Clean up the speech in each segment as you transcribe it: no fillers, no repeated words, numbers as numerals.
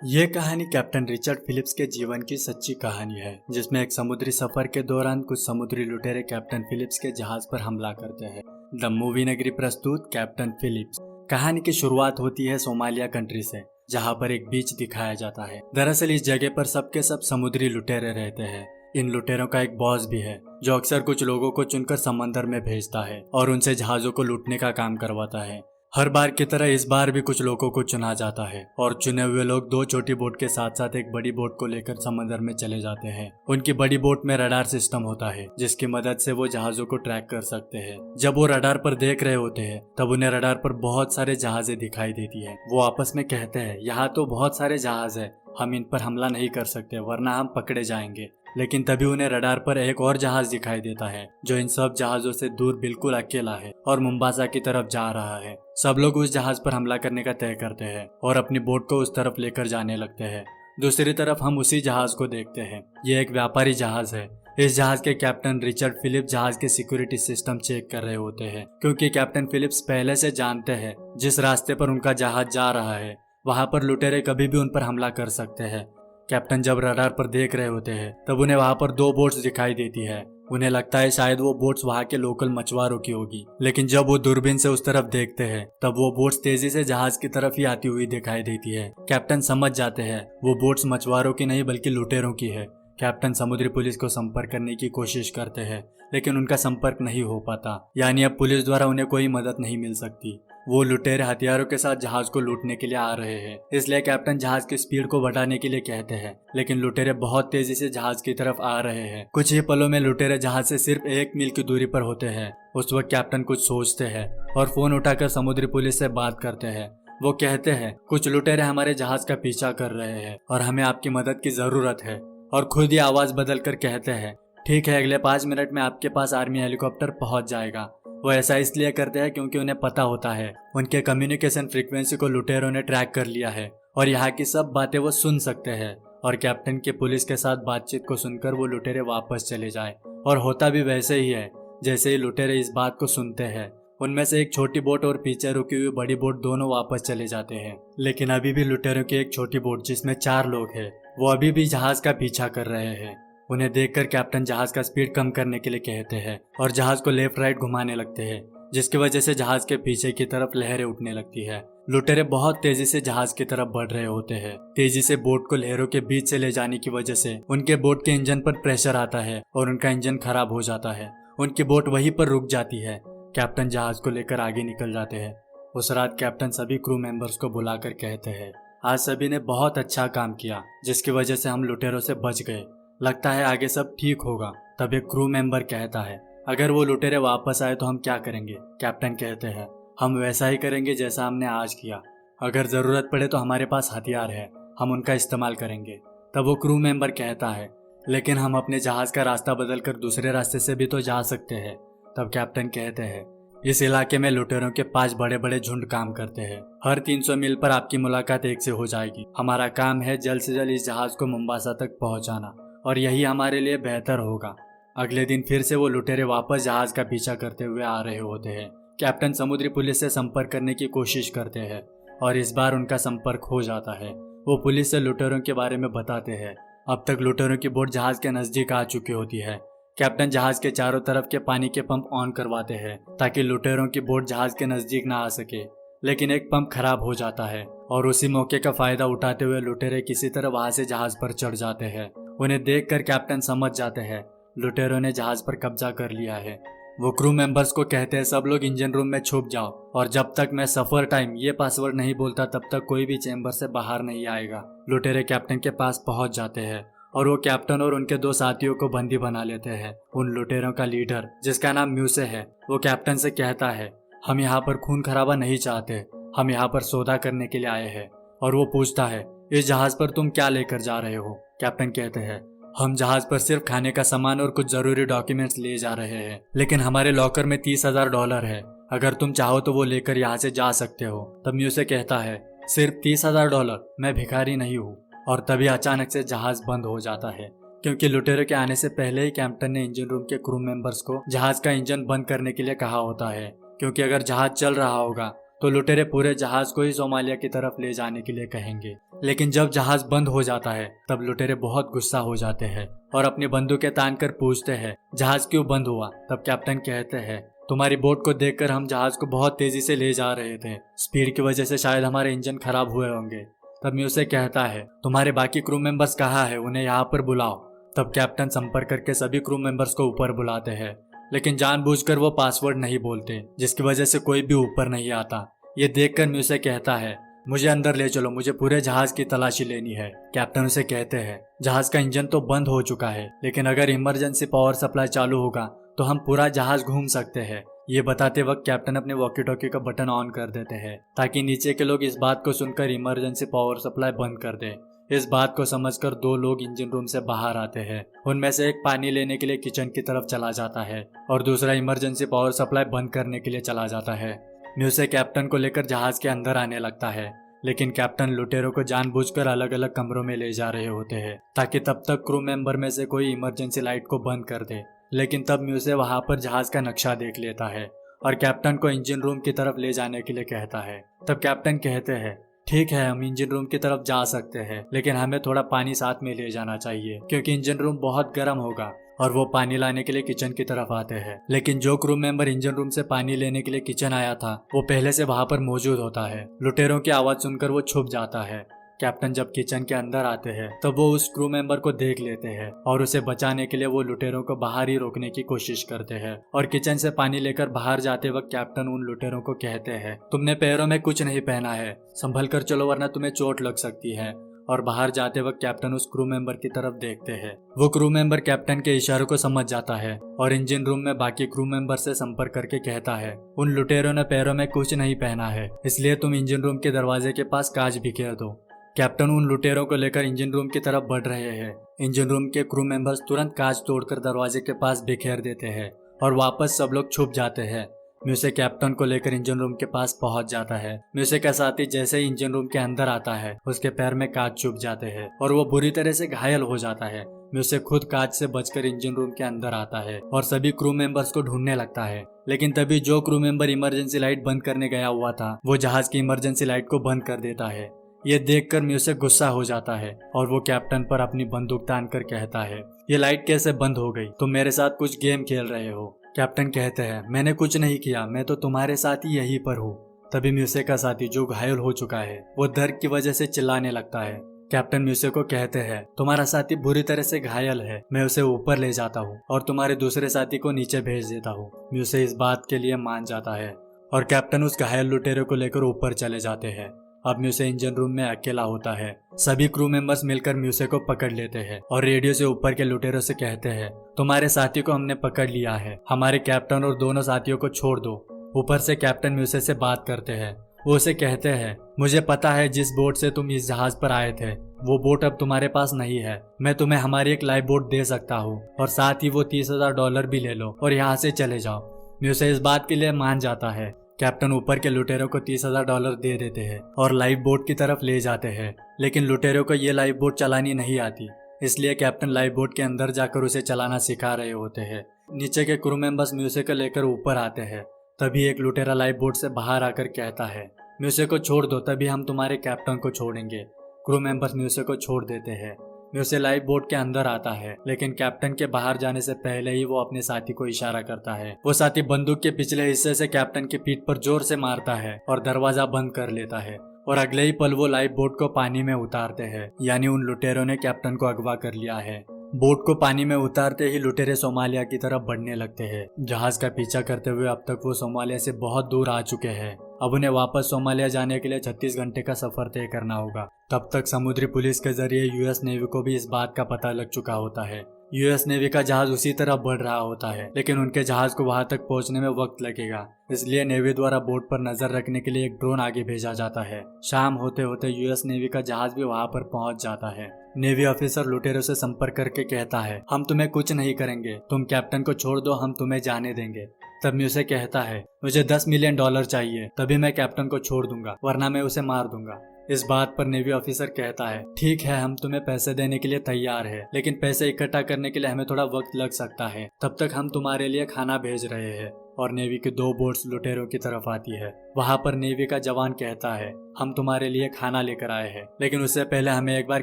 ये कहानी captain Richard Philips के जीवन की सच्ची कहानी है, जिसमें एक समुद्री सफर के दौरान कुछ समुद्री लुटेरे कैप्टन फिलिप्स के जहाज पर हमला करते हैं। द मूवी नगरी प्रस्तुत कैप्टन फिलिप्स। कहानी की शुरुआत होती है सोमालिया कंट्री से, जहाँ पर एक बीच दिखाया जाता है। दरअसल इस जगह पर सबके सब समुद्री लुटेरे रहते हैं। इन लुटेरों का एक बॉस भी है, जो अक्सर कुछ लोगों को चुनकर समंदर में भेजता है और उनसे जहाजों को लूटने का काम करवाता है। हर बार की तरह इस बार भी कुछ लोगों को चुना जाता है और चुने हुए लोग दो छोटी बोट के साथ साथ एक बड़ी बोट को लेकर समंदर में चले जाते हैं। उनकी बड़ी बोट में रडार सिस्टम होता है, जिसकी मदद से वो जहाजों को ट्रैक कर सकते हैं। जब वो रडार पर देख रहे होते हैं, तब उन्हें रडार पर बहुत सारे जहाजें दिखाई देती है। वो आपस में कहते हैं, यहाँ तो बहुत सारे जहाज है, हम इन पर हमला नहीं कर सकते वरना हम पकड़े जाएंगे। लेकिन तभी उन्हें रडार पर एक और जहाज दिखाई देता है, जो इन सब जहाजों से दूर बिल्कुल अकेला है और मुंबासा की तरफ जा रहा है। सब लोग उस जहाज पर हमला करने का तय करते हैं और अपनी बोट को उस तरफ लेकर जाने लगते हैं। दूसरी तरफ हम उसी जहाज को देखते हैं। ये एक व्यापारी जहाज है। इस जहाज के कैप्टन रिचर्ड फिलिप्स जहाज के सिक्योरिटी सिस्टम चेक कर रहे होते हैं, क्योंकि कैप्टन फिलिप्स पहले से जानते हैं जिस रास्ते पर उनका जहाज जा रहा है वहां पर लुटेरे कभी भी उन पर हमला कर सकते हैं। कैप्टन जब रडार पर देख रहे होते हैं, तब उन्हें वहां पर दो बोट्स दिखाई देती है। उन्हें लगता है शायद वो बोट्स वहां के लोकल मछुआरों की होगी, लेकिन जब वो दूरबीन से उस तरफ देखते हैं, तब वो बोट्स तेजी से जहाज की तरफ ही आती हुई दिखाई देती है। कैप्टन समझ जाते हैं वो बोट्स मछुआरों की नहीं बल्कि लुटेरों की है। कैप्टन समुद्री पुलिस को संपर्क करने की कोशिश करते हैं, लेकिन उनका संपर्क नहीं हो पाता। यानी अब पुलिस द्वारा उन्हें कोई मदद नहीं मिल सकती। वो लुटेरे हथियारों के साथ जहाज को लूटने के लिए आ रहे हैं, इसलिए कैप्टन जहाज की स्पीड को बढ़ाने के लिए कहते हैं, लेकिन लुटेरे बहुत तेजी से जहाज की तरफ आ रहे हैं। कुछ ही पलों में लुटेरे जहाज से सिर्फ 1 मील की दूरी पर होते हैं। उस वक्त कैप्टन कुछ सोचते हैं और फोन उठाकर समुद्री पुलिस से बात करते हैं। वो कहते हैं, कुछ लुटेरे हमारे जहाज का पीछा कर रहे हैं और हमें आपकी मदद की जरूरत है। और खुद ही आवाज बदल कर कहते हैं, ठीक है, अगले 5 मिनट में आपके पास आर्मी हेलीकॉप्टर पहुंच जाएगा। वो ऐसा इसलिए करते हैं क्योंकि उन्हें पता होता है उनके कम्युनिकेशन फ्रीक्वेंसी को लुटेरों ने ट्रैक कर लिया है और यहाँ की सब बातें वो सुन सकते हैं। और कैप्टन के पुलिस के साथ बातचीत को सुनकर वो लुटेरे वापस चले जाए। और होता भी वैसे ही है। जैसे ही लुटेरे इस बात को सुनते हैं, उनमें से एक छोटी बोट और पीछे रुकी हुई बड़ी बोट दोनों वापस चले जाते हैं। लेकिन अभी भी लुटेरों की एक छोटी बोट जिसमें 4 लोग हैं, वो अभी भी जहाज का पीछा कर रहे हैं। उन्हें देखकर कैप्टन जहाज का स्पीड कम करने के लिए कहते हैं और जहाज को लेफ्ट राइट घुमाने लगते हैं, जिसकी वजह से जहाज के पीछे की तरफ लहरें उठने लगती है। लुटेरे बहुत तेजी से जहाज की तरफ बढ़ रहे होते हैं। तेजी से बोट को लहरों के बीच से ले जाने की वजह से उनके बोट के इंजन पर प्रेशर आता है और उनका इंजन खराब हो जाता है। उनकी बोट वहीं पर रुक जाती है। कैप्टन जहाज को लेकर आगे निकल जाते हैं। उस रात कैप्टन सभी क्रू मेंबर्स को बुलाकर कहते हैं, आज सभी ने बहुत अच्छा काम किया, जिसकी वजह से हम लुटेरों से बच गए। लगता है आगे सब ठीक होगा। तब एक क्रू मेंबर कहता है, अगर वो लुटेरे वापस आए तो हम क्या करेंगे? कैप्टन कहते हैं, हम वैसा ही करेंगे जैसा हमने आज किया। अगर जरूरत पड़े तो हमारे पास हथियार है, हम उनका इस्तेमाल करेंगे। तब वो क्रू मेंबर कहता है, लेकिन हम अपने जहाज का रास्ता बदलकर दूसरे रास्ते से भी तो जा सकते हैं। तब कैप्टन कहते हैं, इस इलाके में लुटेरों के 5 बड़े बड़े झुंड काम करते हैं। हर 300 मील पर आपकी मुलाकात एक से हो जाएगी। हमारा काम है जल्द से जल्द इस जहाज को मुंबासा तक पहुंचाना, और यही हमारे लिए बेहतर होगा। अगले दिन फिर से वो लुटेरे वापस जहाज का पीछा करते हुए आ रहे होते हैं। कैप्टन समुद्री पुलिस से संपर्क करने की कोशिश करते हैं और इस बार उनका संपर्क हो जाता है। वो पुलिस से लुटेरों के बारे में बताते हैं। अब तक लुटेरों की बोट जहाज के नजदीक आ चुकी होती है। कैप्टन जहाज के चारों तरफ के पानी के पंप ऑन करवाते हैं ताकि लुटेरों की बोट जहाज के नजदीक ना आ सके, लेकिन एक पंप खराब हो जाता है और उसी मौके का फायदा उठाते हुए लुटेरे किसी तरह वहां से जहाज पर चढ़ जाते हैं। उन्हें देखकर कैप्टन समझ जाते हैं लुटेरों ने जहाज पर कब्जा कर लिया है। वो क्रू मेंबर्स को कहते हैं, सब लोग इंजन रूम में छुप जाओ और जब तक मैं सफर टाइम ये पासवर्ड नहीं बोलता तब तक कोई भी चैम्बर से बाहर नहीं आएगा। लुटेरे कैप्टन के पास पहुंच जाते हैं और वो कैप्टन और उनके 2 साथियों को बंदी बना लेते हैं। उन लुटेरों का लीडर, जिसका नाम म्यूसे है, वो कैप्टन से कहता है, हम यहाँ पर खून खराबा नहीं चाहते, हम यहाँ पर सौदा करने के लिए आए हैं। और वो पूछता है, इस जहाज पर तुम क्या लेकर जा रहे हो? कैप्टन कहते हैं, हम जहाज पर सिर्फ खाने का सामान और कुछ जरूरी डॉक्यूमेंट्स ले जा रहे हैं, लेकिन हमारे लॉकर में $30,000 है। अगर तुम चाहो तो वो लेकर यहाँ से जा सकते हो। तब म्यूसे कहता है, सिर्फ $30,000? मैं भिखारी नहीं हूँ। और तभी अचानक से जहाज बंद हो जाता है, क्योंकि लुटेरों के आने से पहले ही कैप्टन ने इंजन रूम के क्रू मेंबर्स को जहाज का इंजन बंद करने के लिए कहा होता है, क्योंकि अगर जहाज चल रहा होगा तो लुटेरे पूरे जहाज को ही सोमालिया की तरफ ले जाने के लिए कहेंगे। लेकिन जब जहाज बंद हो जाता है तब लुटेरे बहुत गुस्सा हो जाते हैं और अपनी बंदूकें तान कर पूछते हैं जहाज क्यों बंद हुआ। तब कैप्टन कहते हैं तुम्हारी बोट को देखकर हम जहाज को बहुत तेजी से ले जा रहे थे, स्पीड की वजह से शायद हमारे इंजन खराब हुए होंगे। तब म्यूसे कहता है तुम्हारे बाकी क्रू मेंबर्स कहाँ है, उन्हें यहाँ पर बुलाओ। तब कैप्टन संपर्क करके सभी क्रू मेंबर्स को ऊपर बुलाते हैं, लेकिन जानबूझकर वो पासवर्ड नहीं बोलते, जिसकी वजह से कोई भी ऊपर नहीं आता। ये देखकर म्यूसे कहता है मुझे अंदर ले चलो, मुझे पूरे जहाज की तलाशी लेनी है। कैप्टन उसे कहते हैं जहाज का इंजन तो बंद हो चुका है, लेकिन अगर इमरजेंसी पावर सप्लाई चालू होगा तो हम पूरा जहाज घूम सकते हैं। ये बताते वक्त कैप्टन अपने वॉकी टॉकी का बटन ऑन कर देते हैं ताकि नीचे के लोग इस बात को सुनकर इमरजेंसी पावर सप्लाई बंद कर दें। इस बात को समझकर दो लोग इंजन रूम से बाहर आते हैं। उनमें से एक पानी लेने के लिए किचन की तरफ चला जाता है और दूसरा इमरजेंसी पावर सप्लाई बंद करने के लिए चला जाता है। म्यूसे कैप्टन को लेकर जहाज के अंदर आने लगता है, लेकिन कैप्टन लुटेरों को जानबूझकर अलग अलग कमरों में ले जा रहे होते हैं ताकि तब तक क्रू मेंबर में से कोई इमरजेंसी लाइट को बंद कर दे। लेकिन तब म्यूसे वहां पर जहाज का नक्शा देख लेता है और कैप्टन को इंजन रूम की तरफ ले जाने के लिए कहता है। तब कैप्टन कहते हैं ठीक है हम इंजन रूम की तरफ जा सकते हैं, लेकिन हमें थोड़ा पानी साथ में ले जाना चाहिए क्योंकि इंजन रूम बहुत गर्म होगा। और वो पानी लाने के लिए किचन की तरफ आते हैं, लेकिन जो क्रू मेंबर इंजन रूम से पानी लेने के लिए किचन आया था वो पहले से वहां पर मौजूद होता है। लुटेरों की आवाज सुनकर वो छुप जाता है। कैप्टन जब किचन के अंदर आते हैं तब वो उस क्रू मेंबर को देख लेते हैं और उसे बचाने के लिए वो लुटेरों को बाहर ही रोकने की कोशिश करते हैं। और किचन से पानी लेकर बाहर जाते वक्त कैप्टन उन लुटेरों को कहते हैं तुमने पैरों में कुछ नहीं पहना है, संभल कर चलो वरना तुम्हें चोट लग सकती है। और बाहर जाते वक्त कैप्टन उस क्रू मेंबर की तरफ देखते हैं। वो क्रू मेंबर कैप्टन के इशारों को समझ जाता है और इंजन रूम में बाकी क्रू मेंबर से संपर्क करके कहता है उन लुटेरों ने पैरों में कुछ नहीं पहना है, इसलिए तुम इंजन रूम के दरवाजे के पास कांच बिखेर दो। कैप्टन उन लुटेरों को लेकर इंजन रूम की तरफ बढ़ रहे हैं। इंजन रूम के क्रू मेंबर्स तुरंत कांच तोड़कर दरवाजे के पास बिखेर देते हैं और वापस सब लोग छुप जाते हैं। म्यूसे कैप्टन को लेकर इंजन रूम के पास पहुंच जाता है। म्यूसे का साथी जैसे ही इंजन रूम के अंदर आता है उसके पैर में कांच चुभ जाते हैं और वो बुरी तरह से घायल हो जाता है। म्यूसे खुद कांच से बचकर इंजन रूम के अंदर आता है और सभी क्रू मेंबर्स को ढूंढने लगता है। लेकिन तभी जो क्रू मेंबर इमरजेंसी लाइट बंद करने गया हुआ था वो जहाज की इमरजेंसी लाइट को बंद कर देता है। ये देखकर म्यूसे गुस्सा हो जाता है और वो कैप्टन पर अपनी बंदूक तान कर कहता है ये लाइट कैसे बंद हो गई, तुम मेरे साथ कुछ गेम खेल रहे हो। कैप्टन कहते हैं मैंने कुछ नहीं किया, मैं तो तुम्हारे साथ ही यहीं पर हूँ। तभी म्यूसे का साथी जो घायल हो चुका है वो दर्द की वजह से चिल्लाने लगता है। कैप्टन म्यूसे को कहते हैं तुम्हारा साथी बुरी तरह से घायल है, मैं उसे ऊपर ले जाता हूँ और तुम्हारे दूसरे साथी को नीचे भेज देता हूँ। म्यूसे इस बात के लिए मान जाता है और कैप्टन उस घायल लुटेरे को लेकर ऊपर चले जाते हैं। अब म्यूसे इंजन रूम में अकेला होता है। सभी क्रू मेंबर्स मिलकर म्यूसे को पकड़ लेते हैं और रेडियो से ऊपर के लुटेरों से कहते हैं तुम्हारे साथी को हमने पकड़ लिया है, हमारे कैप्टन और दोनों साथियों को छोड़ दो। ऊपर से कैप्टन म्यूसे से बात करते हैं। वो उसे कहते हैं मुझे पता है जिस बोट से तुम इस जहाज पर आए थे वो बोट अब तुम्हारे पास नहीं है, मैं तुम्हें हमारी एक लाइफ बोट दे सकता हूँ और साथ ही वो $30,000 भी ले लो और यहाँ से चले जाओ। म्यूसे इस बात के लिए मान जाता है। कैप्टन ऊपर के लुटेरों को $30,000 दे देते हैं और लाइफ बोट की तरफ ले जाते हैं, लेकिन लुटेरों को ये लाइफ बोट चलानी नहीं आती, इसलिए कैप्टन लाइफ बोट के अंदर जाकर उसे चलाना सिखा रहे होते हैं। नीचे के क्रू मेंबर्स म्यूसे को लेकर ऊपर आते हैं। तभी एक लुटेरा लाइफ बोट से बाहर आकर कहता है म्यूसे को छोड़ दो, तभी हम तुम्हारे कैप्टन को छोड़ेंगे। क्रू मेंबर्स म्यूसे को छोड़ देते हैं। म्यूसे लाइफ बोट के अंदर आता है, लेकिन कैप्टन के बाहर जाने से पहले ही वो अपने साथी को इशारा करता है। वो साथी बंदूक के पिछले हिस्से से कैप्टन की पीठ पर जोर से मारता है और दरवाजा बंद कर लेता है और अगले ही पल वो लाइफ बोट को पानी में उतारते हैं, यानी उन लुटेरों ने कैप्टन को अगवा कर लिया है। बोट को पानी में उतारते ही लुटेरे सोमालिया की तरफ बढ़ने लगते हैं। जहाज का पीछा करते हुए अब तक वो सोमालिया से बहुत दूर आ चुके हैं। अब उन्हें वापस सोमालिया जाने के लिए 36 घंटे का सफर तय करना होगा। तब तक समुद्री पुलिस के जरिए यूएस नेवी को भी इस बात का पता लग चुका होता है। यूएस नेवी का जहाज उसी तरफ बढ़ रहा होता है, लेकिन उनके जहाज को वहां तक पहुंचने में वक्त लगेगा, इसलिए नेवी द्वारा बोट पर नजर रखने के लिए एक ड्रोन आगे भेजा जाता है। शाम होते होते यूएस नेवी का जहाज भी वहां पर पहुंच जाता है। नेवी ऑफिसर लुटेरों से संपर्क करके कहता है हम तुम्हें कुछ नहीं करेंगे, तुम कैप्टन को छोड़ दो, हम तुम्हें जाने देंगे। तब म्यूसे कहता है मुझे $10 मिलियन चाहिए, तभी मैं कैप्टन को छोड़ दूंगा, वरना मैं उसे मार दूंगा। इस बात पर नेवी ऑफिसर कहता है ठीक है हम तुम्हें पैसे देने के लिए तैयार है, लेकिन पैसे इकट्ठा करने के लिए हमें थोड़ा वक्त लग सकता है, तब तक हम तुम्हारे लिए खाना भेज रहे हैं। और नेवी की 2 बोट्स लुटेरों की तरफ आती है। वहाँ पर नेवी का जवान कहता है, हम तुम्हारे लिए खाना लेकर आए हैं, लेकिन उससे पहले हमें एक बार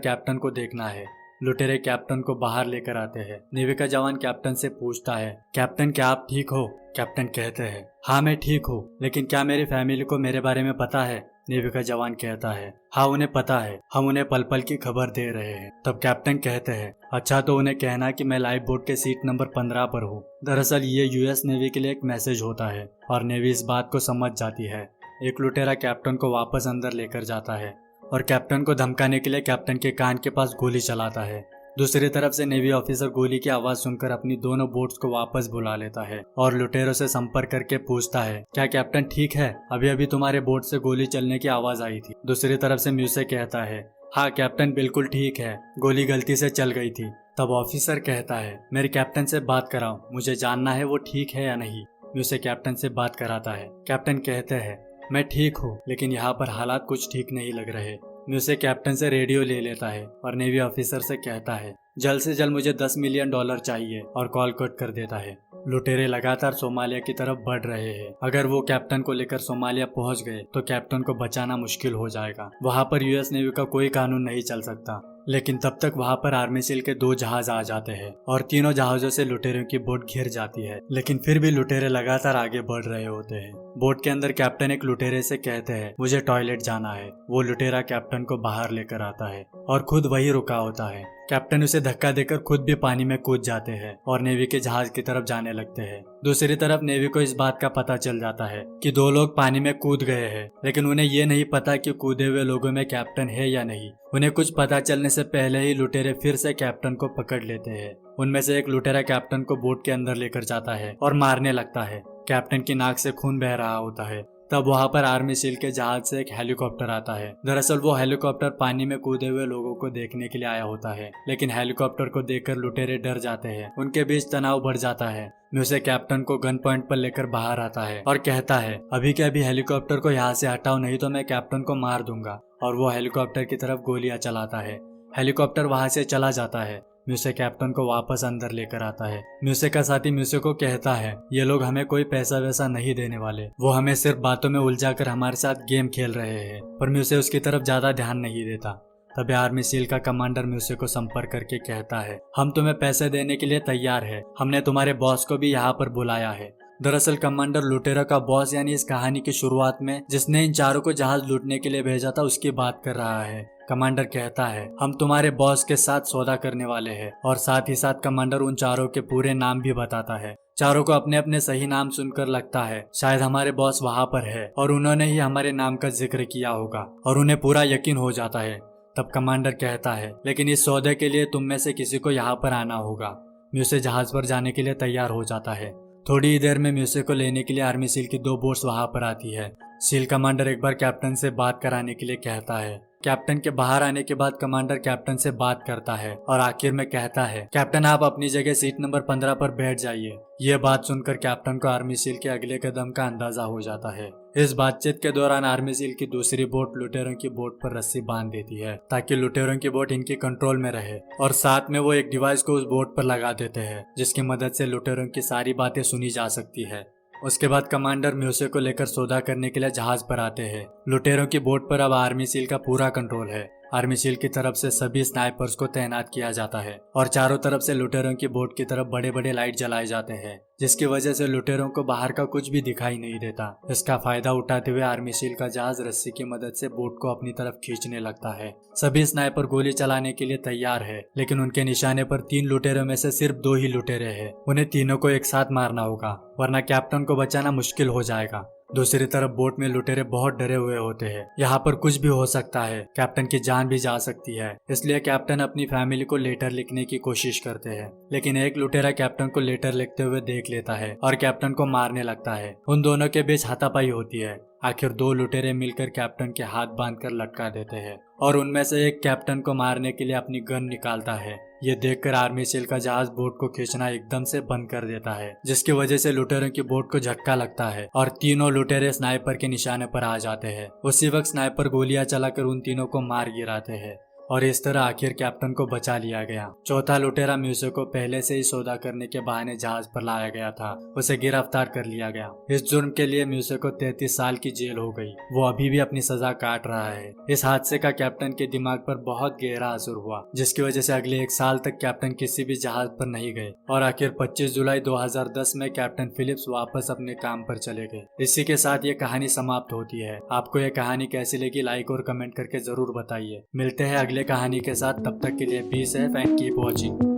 कैप्टन को देखना है। लुटेरे कैप्टन को बाहर लेकर आते हैं। नेवी का जवान कैप्टन से पूछता है, कैप्टन क्या आप ठीक हो? कैप्टन कहते हैं, हाँ मैं ठीक हूँ, लेकिन क्या मेरी फैमिली को मेरे बारे में पता है? नेवी का जवान कहता है, हाँ उन्हें पता है, हम उन्हें पल पल की खबर दे रहे हैं। तब कैप्टन कहते हैं, अच्छा तो उन्हें कहना कि मैं लाइफ बोट के सीट नंबर 15 पर हूँ। दरअसल ये यूएस नेवी के लिए एक मैसेज होता है और नेवी इस बात को समझ जाती है। एक लुटेरा कैप्टन को वापस अंदर लेकर जाता है और कैप्टन को धमकाने के लिए कैप्टन के कान के पास गोली चलाता है। दूसरी तरफ से नेवी ऑफिसर गोली की आवाज सुनकर अपनी दोनों बोट्स को वापस बुला लेता है और लुटेरों से संपर्क करके पूछता है, क्या कैप्टन ठीक है? अभी अभी तुम्हारे बोट से गोली चलने की आवाज आई थी। दूसरी तरफ से म्यूसे कहता है, हाँ कैप्टन बिल्कुल ठीक है, गोली गलती से चल गई थी। तब ऑफिसर कहता है, मेरे कैप्टन से बात कराओ, मुझे जानना है वो ठीक है या नहीं। म्यूसे कैप्टन से बात कराता है। कैप्टन कहते हैं, मैं ठीक हूँ, लेकिन यहाँ पर हालात कुछ ठीक नहीं लग रहे। म्यूसे कैप्टन से रेडियो ले लेता है और नेवी ऑफिसर से कहता है, जल्द से जल्द मुझे $10 मिलियन चाहिए, और कॉल कट कर देता है। लुटेरे लगातार सोमालिया की तरफ बढ़ रहे हैं। अगर वो कैप्टन को लेकर सोमालिया पहुंच गए तो कैप्टन को बचाना मुश्किल हो जाएगा। वहां पर यूएस नेवी का कोई कानून नहीं चल सकता। लेकिन तब तक वहां पर आर्मी सील के 2 जहाज आ जाते हैं और तीनों जहाजों से लुटेरों की बोट घिर जाती है। लेकिन फिर भी लुटेरे लगातार आगे बढ़ रहे होते हैं। बोट के अंदर कैप्टन एक लुटेरे से कहते हैं, मुझे टॉयलेट जाना है। वो लुटेरा कैप्टन को बाहर लेकर आता है और खुद वही रुका होता है। कैप्टन उसे धक्का देकर खुद भी पानी में कूद जाते हैं और नेवी के जहाज की तरफ जाने लगते हैं। दूसरी तरफ नेवी को इस बात का पता चल जाता है कि 2 लोग पानी में कूद गए हैं, लेकिन उन्हें ये नहीं पता कि कूदे हुए लोगों में कैप्टन है या नहीं। उन्हें कुछ पता चलने से पहले ही लुटेरे फिर से कैप्टन को पकड़ लेते हैं। उनमें से एक लुटेरा कैप्टन को बोट के अंदर लेकर जाता है और मारने लगता है। कैप्टन की नाक से खून बह रहा होता है। तब वहां पर आर्मी सील के जहाज से एक हेलीकॉप्टर आता है। दरअसल वो हेलीकॉप्टर पानी में कूदे हुए लोगों को देखने के लिए आया होता है, लेकिन हेलीकॉप्टर को देखकर लुटेरे डर जाते हैं। उनके बीच तनाव बढ़ जाता है। म्यूसे कैप्टन को गन पॉइंट पर लेकर बाहर आता है और कहता है, अभी के अभी हेलीकॉप्टर को यहाँ से हटाओ, नहीं तो मैं कैप्टन को मार दूंगा। और वो हेलीकॉप्टर की तरफ गोलियां चलाता है। हेलीकॉप्टर वहां से चला जाता है। म्यूसे कैप्टन को वापस अंदर लेकर आता है। म्यूसे का साथी म्यूसे को कहता है, ये लोग हमें कोई पैसा वैसा नहीं देने वाले, वो हमें सिर्फ बातों में उलझाकर हमारे साथ गेम खेल रहे हैं। पर म्यूसे उसकी तरफ ज्यादा ध्यान नहीं देता। तभी आर्मी सील का कमांडर म्यूसे को संपर्क करके कहता है, हम तुम्हें पैसे देने के लिए तैयार है, हमने तुम्हारे बॉस को भी यहाँ पर बुलाया है। दरअसल कमांडर लुटेरा का बॉस यानी इस कहानी की शुरुआत में जिसने इन चारों को जहाज लूटने के लिए भेजा था उसकी बात कर रहा है। कमांडर कहता है, हम तुम्हारे बॉस के साथ सौदा करने वाले हैं, और साथ ही साथ कमांडर उन चारों के पूरे नाम भी बताता है। चारों को अपने अपने सही नाम सुनकर लगता है शायद हमारे बॉस वहाँ पर है और उन्होंने ही हमारे नाम का जिक्र किया होगा, और उन्हें पूरा यकीन हो जाता है। तब कमांडर कहता है, लेकिन इस सौदे के लिए तुम में से किसी को यहाँ पर आना होगा। म्यूसे जहाज पर जाने के लिए तैयार हो जाता है। थोड़ी ही देर में म्यूसे को लेने के लिए आर्मी सील की 2 बोट्स वहां पर आती है। सील कमांडर एक बार कैप्टन से बात कराने के लिए कहता है। कैप्टन के बाहर आने के बाद कमांडर कैप्टन से बात करता है और आखिर में कहता है, कैप्टन आप अपनी जगह सीट नंबर 15 पर बैठ जाइए। ये बात सुनकर कैप्टन को आर्मी सील के अगले कदम का अंदाजा हो जाता है। इस बातचीत के दौरान आर्मी सील की दूसरी बोट लुटेरों की बोट पर रस्सी बांध देती है ताकि लुटेरों की बोट इनकी कंट्रोल में रहे, और साथ में वो एक डिवाइस को उस बोट पर लगा देते हैं जिसकी मदद से लुटेरों की सारी बातें सुनी जा सकती है। उसके बाद कमांडर म्यूसे को लेकर सौदा करने के लिए जहाज पर आते हैं। लुटेरों की बोट पर अब आर्मी सील का पूरा कंट्रोल है। आर्मी सील की तरफ से सभी स्नाइपर्स को तैनात किया जाता है और चारों तरफ से लुटेरों की बोट की तरफ बड़े बड़े लाइट जलाए जाते हैं, जिसकी वजह से लुटेरों को बाहर का कुछ भी दिखाई नहीं देता। इसका फायदा उठाते हुए आर्मी सील का जहाज रस्सी की मदद से बोट को अपनी तरफ खींचने लगता है। सभी स्नाइपर गोली चलाने के लिए तैयार है, लेकिन उनके निशाने पर 3 लुटेरों में से सिर्फ 2 ही लुटेरे हैं। उन्हें तीनों को एक साथ मारना होगा, वरना कैप्टन को बचाना मुश्किल हो जाएगा। दूसरी तरफ बोट में लुटेरे बहुत डरे हुए होते हैं। यहाँ पर कुछ भी हो सकता है, कैप्टन की जान भी जा सकती है, इसलिए कैप्टन अपनी फैमिली को लेटर लिखने की कोशिश करते हैं। लेकिन एक लुटेरा कैप्टन को लेटर लिखते हुए देख लेता है और कैप्टन को मारने लगता है। उन दोनों के बीच हाथापाई होती है। आखिर 2 लुटेरे मिलकर कैप्टन के हाथ बांधकर लटका देते हैं और उनमें से एक कैप्टन को मारने के लिए अपनी गन निकालता है। ये देखकर आर्मी सील का जहाज बोट को खींचना एकदम से बंद कर देता है, जिसकी वजह से लुटेरों की बोट को झटका लगता है और तीनों लुटेरे स्नाइपर के निशाने पर आ जाते हैं। उसी वक्त स्नाइपर गोलियां चलाकर उन तीनों को मार गिराते हैं और इस तरह आखिर कैप्टन को बचा लिया गया। चौथा लुटेरा म्यूसे को पहले से ही सौदा करने के बहाने जहाज पर लाया गया था, उसे गिरफ्तार कर लिया गया। इस जुर्म के लिए म्यूसे को 33 साल की जेल हो गई। वो अभी भी अपनी सजा काट रहा है। इस हादसे का कैप्टन के दिमाग पर बहुत गहरा असर हुआ, जिसकी वजह से अगले 1 साल तक कैप्टन किसी भी जहाज पर नहीं गए और आखिर 25 जुलाई 2010 में कैप्टन फिलिप्स वापस अपने काम पर चले गए। इसी के साथ ये कहानी समाप्त होती है। आपको ये कहानी कैसी लगी, लाइक और कमेंट करके जरूर बताइए। मिलते हैं अगले कहानी के साथ, तब तक के लिए be safe and keep watching.